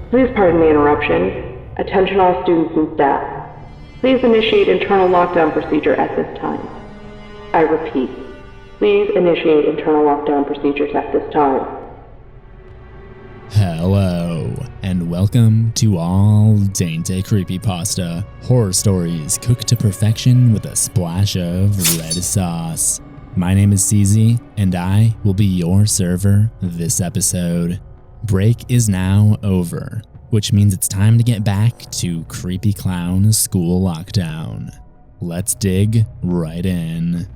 Please pardon the interruption. Attention all students and staff. Please initiate internal lockdown procedure at this time. I repeat, please initiate internal lockdown procedures at this time. Hello, and welcome to all Dente Creepypasta, horror stories cooked to perfection with a splash of red sauce. My name is CZ, and I will be your server this episode. Break is now over, which means it's time to get back to Creepy Clown School Lockdown. Let's dig right in.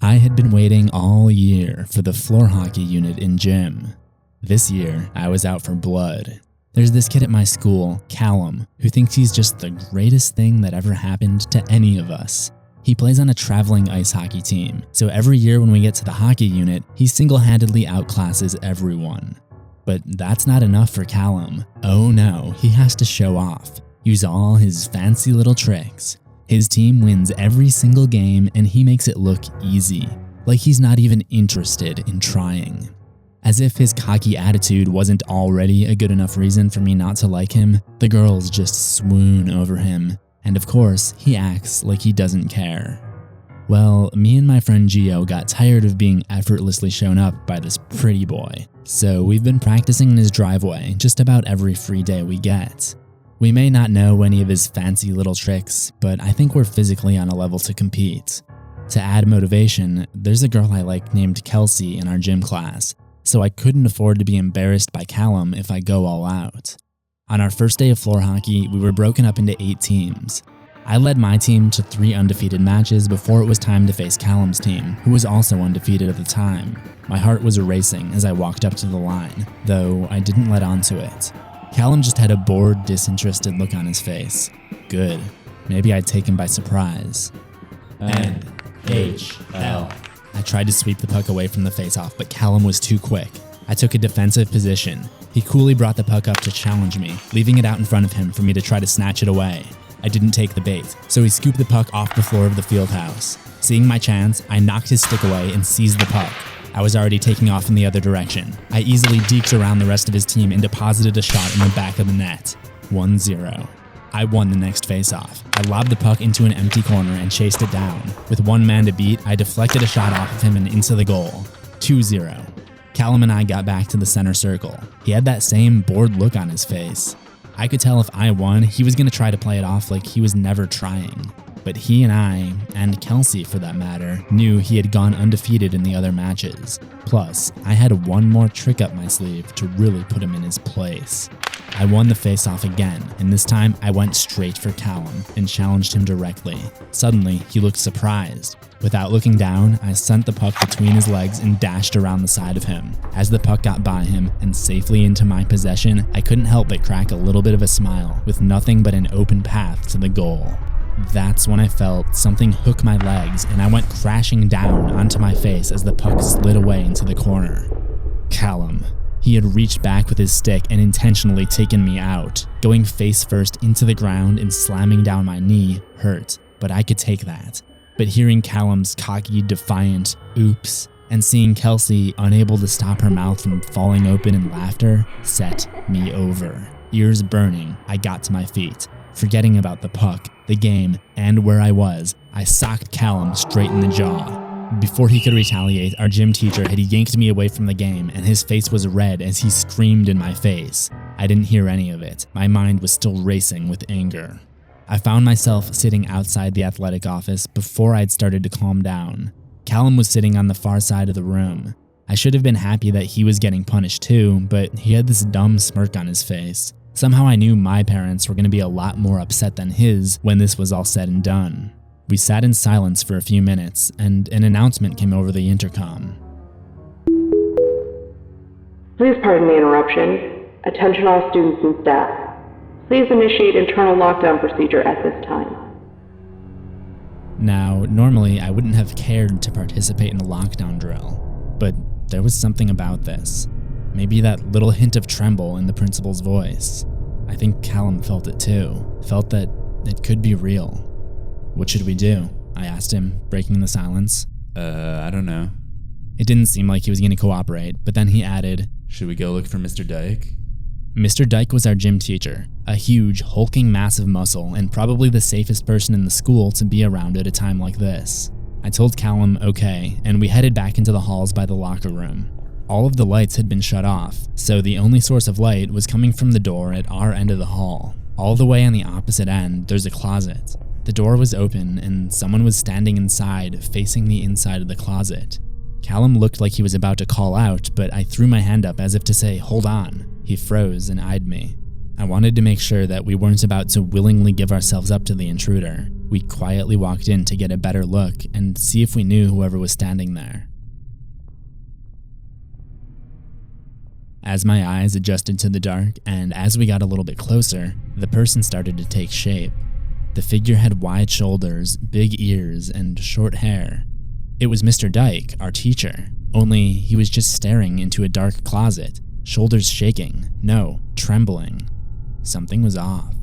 I had been waiting all year for the floor hockey unit in gym. This year, I was out for blood. There's this kid at my school, Callum, who thinks he's just the greatest thing that ever happened to any of us. He plays on a traveling ice hockey team, so every year when we get to the hockey unit, he single-handedly outclasses everyone. But that's not enough for Callum. Oh no, he has to show off, use all his fancy little tricks. His team wins every single game and he makes it look easy, like he's not even interested in trying. As if his cocky attitude wasn't already a good enough reason for me not to like him, the girls just swoon over him. And of course, he acts like he doesn't care. Well, me and my friend Gio got tired of being effortlessly shown up by this pretty boy, so we've been practicing in his driveway just about every free day we get. We may not know any of his fancy little tricks, but I think we're physically on a level to compete. To add motivation, there's a girl I like named Kelsey in our gym class, so I couldn't afford to be embarrassed by Callum if I go all out. On our first day of floor hockey, we were broken up into 8 teams. I led my team to 3 undefeated matches before it was time to face Callum's team, who was also undefeated at the time. My heart was racing as I walked up to the line, though I didn't let on to it. Callum just had a bored, disinterested look on his face. Good. Maybe I'd take him by surprise. NHL. I tried to sweep the puck away from the face-off, but Callum was too quick. I took a defensive position. He coolly brought the puck up to challenge me, leaving it out in front of him for me to try to snatch it away. I didn't take the bait, so he scooped the puck off the floor of the field house. Seeing my chance, I knocked his stick away and seized the puck. I was already taking off in the other direction. I easily deked around the rest of his team and deposited a shot in the back of the net. 1-0. I won the next face-off. I lobbed the puck into an empty corner and chased it down. With one man to beat, I deflected a shot off of him and into the goal. 2-0. Callum and I got back to the center circle. He had that same bored look on his face. I could tell if I won, he was going to try to play it off like he was never trying. But he and I, and Kelsey for that matter, knew he had gone undefeated in the other matches. Plus, I had one more trick up my sleeve to really put him in his place. I won the face-off again, and this time I went straight for Callum and challenged him directly. Suddenly, he looked surprised. Without looking down, I sent the puck between his legs and dashed around the side of him. As the puck got by him and safely into my possession, I couldn't help but crack a little bit of a smile, with nothing but an open path to the goal. That's when I felt something hook my legs and I went crashing down onto my face as the puck slid away into the corner. Callum. He had reached back with his stick and intentionally taken me out. Going face first into the ground and slamming down my knee hurt, but I could take that. But hearing Callum's cocky, defiant oops and seeing Kelsey unable to stop her mouth from falling open in laughter set me over. Ears burning, I got to my feet. Forgetting about the puck, the game, and where I was, I socked Callum straight in the jaw. Before he could retaliate, our gym teacher had yanked me away from the game and his face was red as he screamed in my face. I didn't hear any of it. My mind was still racing with anger. I found myself sitting outside the athletic office before I'd started to calm down. Callum was sitting on the far side of the room. I should have been happy that he was getting punished too, but he had this dumb smirk on his face. Somehow I knew my parents were going to be a lot more upset than his when this was all said and done. We sat in silence for a few minutes, and an announcement came over the intercom. Please pardon the interruption. Attention all students and staff. Please initiate internal lockdown procedure at this time. Now, normally I wouldn't have cared to participate in a lockdown drill, but there was something about this. Maybe that little hint of tremble in the principal's voice. I think Callum felt it too, felt that it could be real. What should we do? I asked him, breaking the silence. I don't know. It didn't seem like he was going to cooperate, but then he added, should we go look for Mr. Dyke? Mr. Dyke was our gym teacher, a huge, hulking mass of muscle and probably the safest person in the school to be around at a time like this. I told Callum okay, and we headed back into the halls by the locker room. All of the lights had been shut off, so the only source of light was coming from the door at our end of the hall. All the way on the opposite end, there's a closet. The door was open and someone was standing inside, facing the inside of the closet. Callum looked like he was about to call out, but I threw my hand up as if to say, hold on. He froze and eyed me. I wanted to make sure that we weren't about to willingly give ourselves up to the intruder. We quietly walked in to get a better look and see if we knew whoever was standing there. As my eyes adjusted to the dark and as we got a little bit closer, the person started to take shape. The figure had wide shoulders, big ears, and short hair. It was Mr. Dyke, our teacher, only he was just staring into a dark closet, shoulders shaking, no, trembling. Something was off.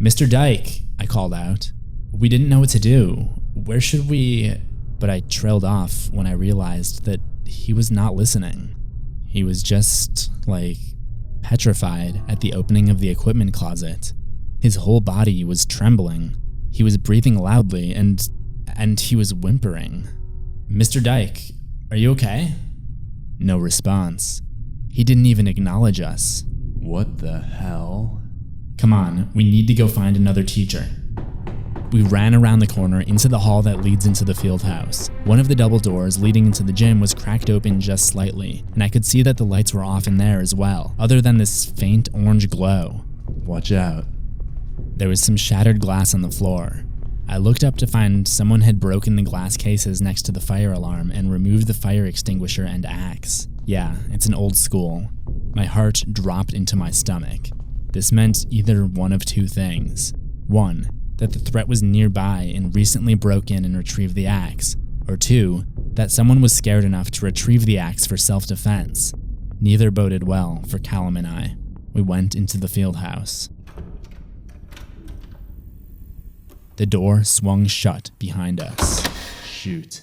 Mr. Dyke, I called out. We didn't know what to do. Where should we... But I trailed off when I realized that he was not listening. He was just, petrified at the opening of the equipment closet. His whole body was trembling. He was breathing loudly and he was whimpering. Mr. Dyke, are you okay? No response. He didn't even acknowledge us. What the hell? Come on, we need to go find another teacher. We ran around the corner into the hall that leads into the field house. One of the double doors leading into the gym was cracked open just slightly, and I could see that the lights were off in there as well, other than this faint orange glow. Watch out. There was some shattered glass on the floor. I looked up to find someone had broken the glass cases next to the fire alarm and removed the fire extinguisher and axe. Yeah, it's an old school. My heart dropped into my stomach. This meant either one of two things. One, that the threat was nearby and recently broke in and retrieved the axe. Or two, that someone was scared enough to retrieve the axe for self-defense. Neither boded well for Callum and I. We went into the field house. The door swung shut behind us. Shoot.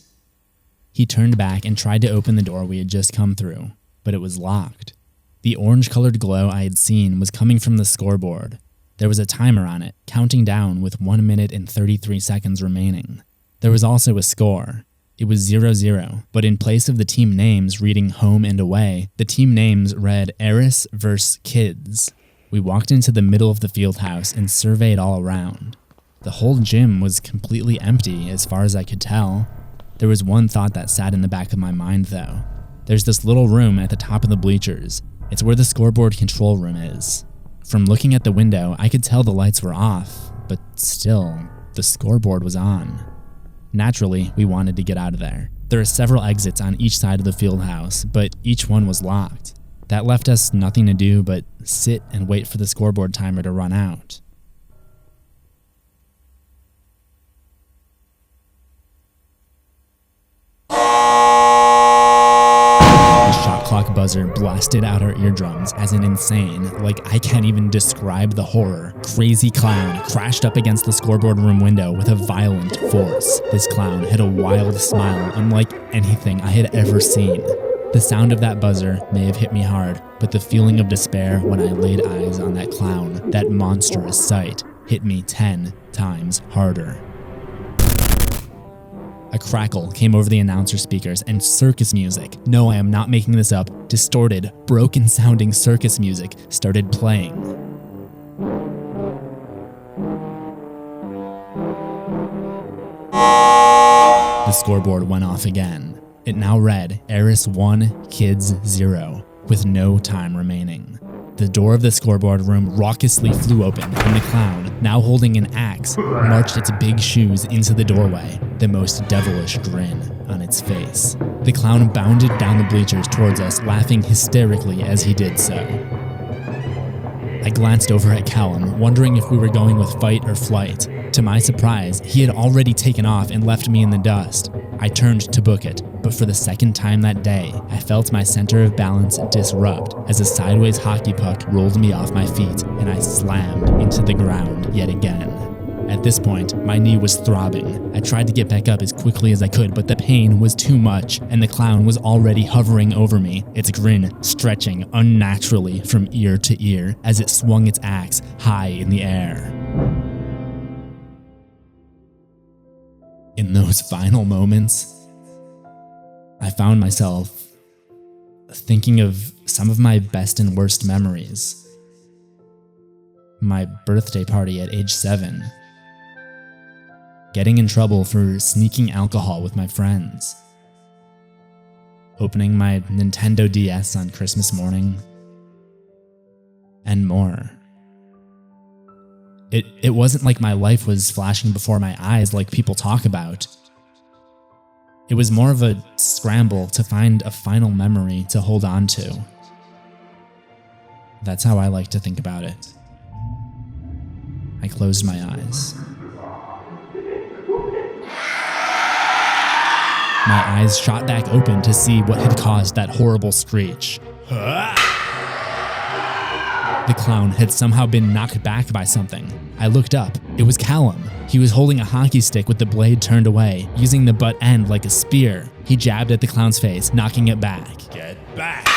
He turned back and tried to open the door we had just come through, but it was locked. The orange-colored glow I had seen was coming from the scoreboard. There was a timer on it, counting down with 1 minute and 33 seconds remaining. There was also a score. It was 0-0, but in place of the team names reading home and away, the team names read Eris vs. Kids. We walked into the middle of the field house and surveyed all around. The whole gym was completely empty as far as I could tell. There was one thought that sat in the back of my mind though. There's this little room at the top of the bleachers. It's where the scoreboard control room is. From looking at the window, I could tell the lights were off, but still, the scoreboard was on. Naturally, we wanted to get out of there. There are several exits on each side of the field house, but each one was locked. That left us nothing to do but sit and wait for the scoreboard timer to run out. The shot clock buzzer blasted out our eardrums as an insane, I can't even describe the horror, crazy clown crashed up against the scoreboard room window with a violent force. This clown had a wild smile unlike anything I had ever seen. The sound of that buzzer may have hit me hard, but the feeling of despair when I laid eyes on that clown, that monstrous sight, hit me 10 times harder. A crackle came over the announcer speakers and circus music, no, I am not making this up, distorted, broken-sounding circus music started playing. The scoreboard went off again. It now read Eris 1, Kids 0, with no time remaining. The door of the scoreboard room raucously flew open, and the clown, now holding an axe, marched its big shoes into the doorway, the most devilish grin on its face. The clown bounded down the bleachers towards us, laughing hysterically as he did so. I glanced over at Callum, wondering if we were going with fight or flight. To my surprise, he had already taken off and left me in the dust. I turned to book it, but for the second time that day, I felt my center of balance disrupt as a sideways hockey puck rolled me off my feet and I slammed into the ground yet again. At this point, my knee was throbbing. I tried to get back up as quickly as I could, but the pain was too much, and the clown was already hovering over me, its grin stretching unnaturally from ear to ear as it swung its axe high in the air. In those final moments, I found myself thinking of some of my best and worst memories. My birthday party at age 7. Getting in trouble for sneaking alcohol with my friends. Opening my Nintendo DS on Christmas morning. And more. It wasn't like my life was flashing before my eyes like people talk about. It was more of a scramble to find a final memory to hold on to. That's how I like to think about it. I closed my eyes. My eyes shot back open to see what had caused that horrible screech. The clown had somehow been knocked back by something. I looked up. It was Callum. He was holding a hockey stick with the blade turned away, using the butt end like a spear. He jabbed at the clown's face, knocking it back. Get back!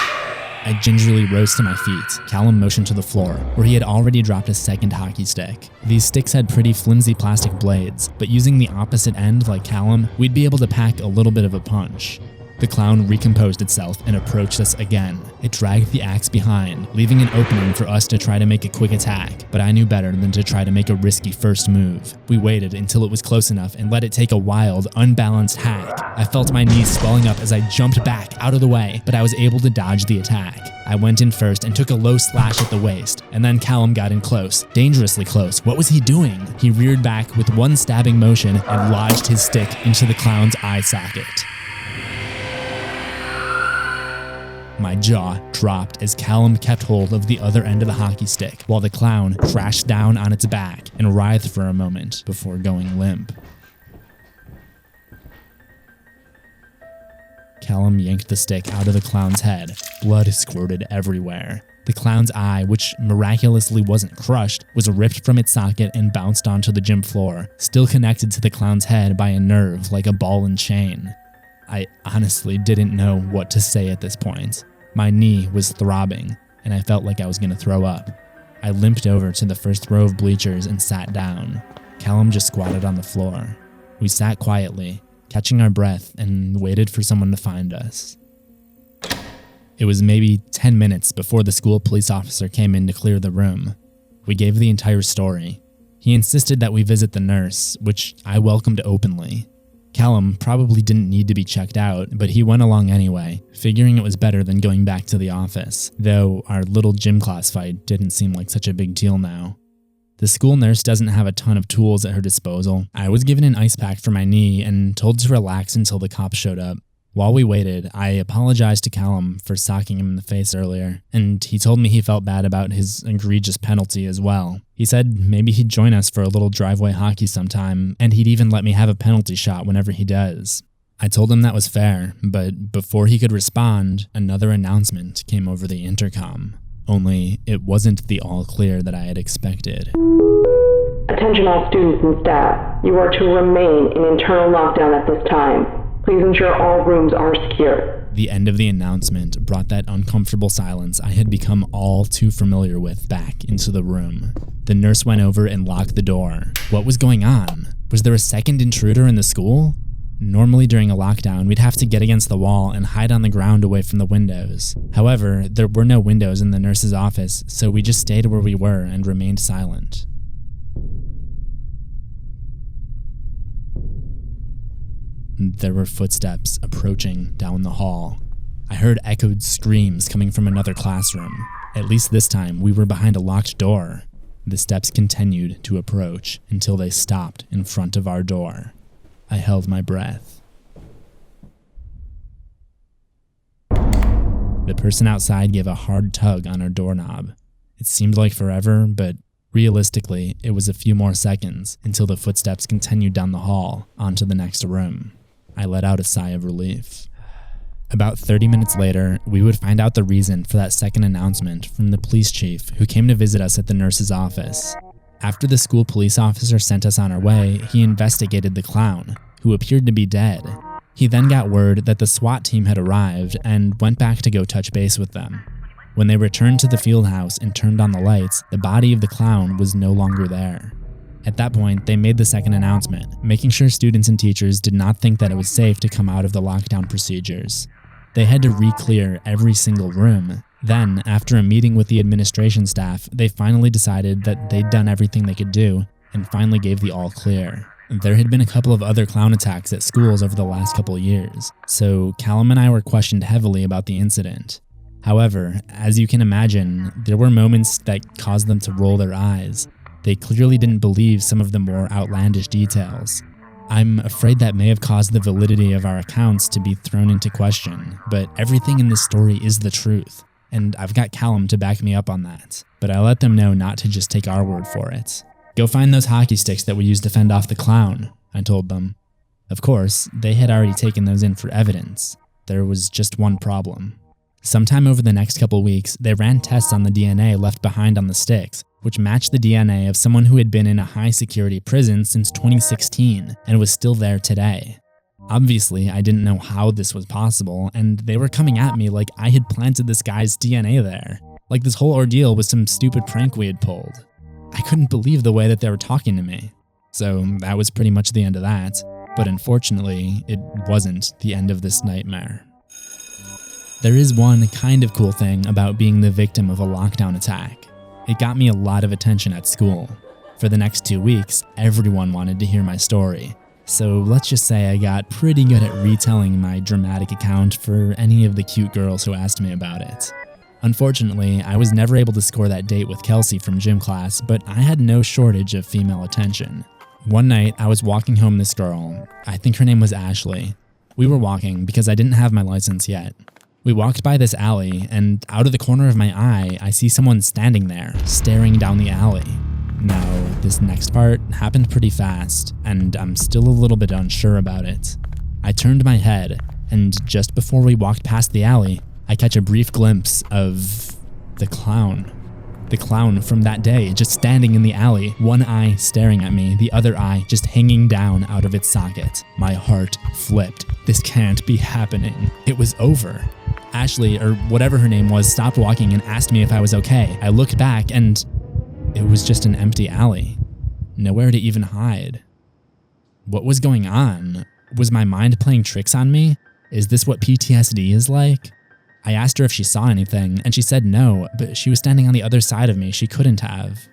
I gingerly rose to my feet. Callum motioned to the floor, where he had already dropped a second hockey stick. These sticks had pretty flimsy plastic blades, but using the opposite end like Callum, we'd be able to pack a little bit of a punch. The clown recomposed itself and approached us again. It dragged the axe behind, leaving an opening for us to try to make a quick attack, but I knew better than to try to make a risky first move. We waited until it was close enough and let it take a wild, unbalanced hack. I felt my knees swelling up as I jumped back out of the way, but I was able to dodge the attack. I went in first and took a low slash at the waist, and then Callum got in close, dangerously close. What was he doing? He reared back with one stabbing motion and lodged his stick into the clown's eye socket. My jaw dropped as Callum kept hold of the other end of the hockey stick, while the clown crashed down on its back and writhed for a moment before going limp. Callum yanked the stick out of the clown's head. Blood squirted everywhere. The clown's eye, which miraculously wasn't crushed, was ripped from its socket and bounced onto the gym floor, still connected to the clown's head by a nerve like a ball and chain. I honestly didn't know what to say at this point. My knee was throbbing, and I felt like I was going to throw up. I limped over to the first row of bleachers and sat down. Callum just squatted on the floor. We sat quietly, catching our breath, and waited for someone to find us. It was maybe 10 minutes before the school police officer came in to clear the room. We gave the entire story. He insisted that we visit the nurse, which I welcomed openly. Callum probably didn't need to be checked out, but he went along anyway, figuring it was better than going back to the office, though our little gym class fight didn't seem like such a big deal now. The school nurse doesn't have a ton of tools at her disposal. I was given an ice pack for my knee and told to relax until the cops showed up. While we waited, I apologized to Callum for socking him in the face earlier, and he told me he felt bad about his egregious penalty as well. He said maybe he'd join us for a little driveway hockey sometime, and he'd even let me have a penalty shot whenever he does. I told him that was fair, but before he could respond, another announcement came over the intercom. Only it wasn't the all clear that I had expected. Attention all students and staff. You are to remain in internal lockdown at this time. Please ensure all rooms are secure. The end of the announcement brought that uncomfortable silence I had become all too familiar with back into the room. The nurse went over and locked the door. What was going on? Was there a second intruder in the school? Normally during a lockdown, we'd have to get against the wall and hide on the ground away from the windows. However, there were no windows in the nurse's office, so we just stayed where we were and remained silent. There were footsteps approaching down the hall. I heard echoed screams coming from another classroom. At least this time, we were behind a locked door. The steps continued to approach until they stopped in front of our door. I held my breath. The person outside gave a hard tug on our doorknob. It seemed like forever, but realistically, it was a few more seconds until the footsteps continued down the hall onto the next room. I let out a sigh of relief. About 30 minutes later, we would find out the reason for that second announcement from the police chief who came to visit us at the nurse's office. After the school police officer sent us on our way, he investigated the clown, who appeared to be dead. He then got word that the SWAT team had arrived and went back to go touch base with them. When they returned to the field house and turned on the lights, the body of the clown was no longer there. At that point, they made the second announcement, making sure students and teachers did not think that it was safe to come out of the lockdown procedures. They had to re-clear every single room. Then, after a meeting with the administration staff, they finally decided that they'd done everything they could do and finally gave the all clear. There had been a couple of other clown attacks at schools over the last couple of years, so Callum and I were questioned heavily about the incident. However, as you can imagine, there were moments that caused them to roll their eyes. They clearly didn't believe some of the more outlandish details. I'm afraid that may have caused the validity of our accounts to be thrown into question, but everything in this story is the truth, and I've got Callum to back me up on that. But I let them know not to just take our word for it. Go find those hockey sticks that we used to fend off the clown, I told them. Of course, they had already taken those in for evidence. There was just one problem. Sometime over the next couple weeks, they ran tests on the DNA left behind on the sticks, which matched the DNA of someone who had been in a high-security prison since 2016 and was still there today. Obviously, I didn't know how this was possible, and they were coming at me like I had planted this guy's DNA there, like this whole ordeal was some stupid prank we had pulled. I couldn't believe the way that they were talking to me. So that was pretty much the end of that, but unfortunately, it wasn't the end of this nightmare. There is one kind of cool thing about being the victim of a lockdown attack. It got me a lot of attention at school. For the next 2 weeks, everyone wanted to hear my story. So let's just say I got pretty good at retelling my dramatic account for any of the cute girls who asked me about it. Unfortunately, I was never able to score that date with Kelsey from gym class, but I had no shortage of female attention. One night, I was walking home this girl. I think her name was Ashley. We were walking because I didn't have my license yet. We walked by this alley, and out of the corner of my eye, I see someone standing there, staring down the alley. Now, this next part happened pretty fast, and I'm still a little bit unsure about it. I turned my head, and just before we walked past the alley, I catch a brief glimpse of the clown. The clown from that day, just standing in the alley, one eye staring at me, the other eye just hanging down out of its socket. My heart flipped. This can't be happening. It was over. Ashley, or whatever her name was, stopped walking and asked me if I was okay. I looked back and it was just an empty alley. Nowhere to even hide. What was going on? Was my mind playing tricks on me? Is this what PTSD is like? I asked her if she saw anything, and she said no, but she was standing on the other side of me. She couldn't have.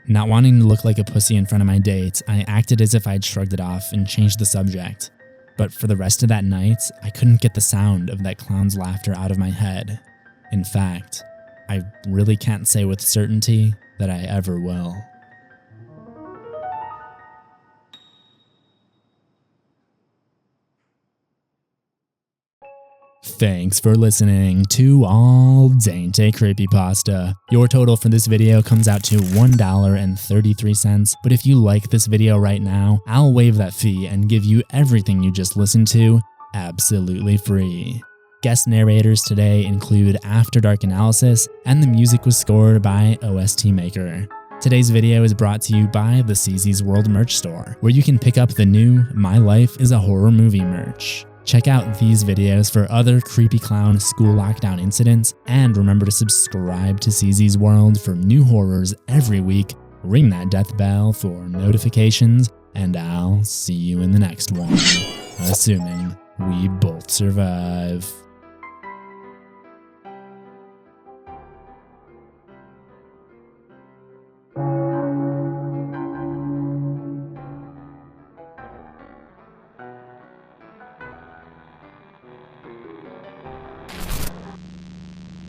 Not wanting to look like a pussy in front of my date, I acted as if I'd shrugged it off and changed the subject. But for the rest of that night, I couldn't get the sound of that clown's laughter out of my head. In fact, I really can't say with certainty that I ever will. Thanks for listening to all Dente Creepypasta. Your total for this video comes out to $1.33, but if you like this video right now, I'll waive that fee and give you everything you just listened to absolutely free. Guest narrators today include After Dark Analysis, and the music was scored by OST Maker. Today's video is brought to you by the CZsWorld merch store, where you can pick up the new My Life is a Horror Movie merch. Check out these videos for other creepy clown school lockdown incidents, and remember to subscribe to CZsWorld for new horrors every week. Ring that death bell for notifications, and I'll see you in the next one. Assuming we both survive.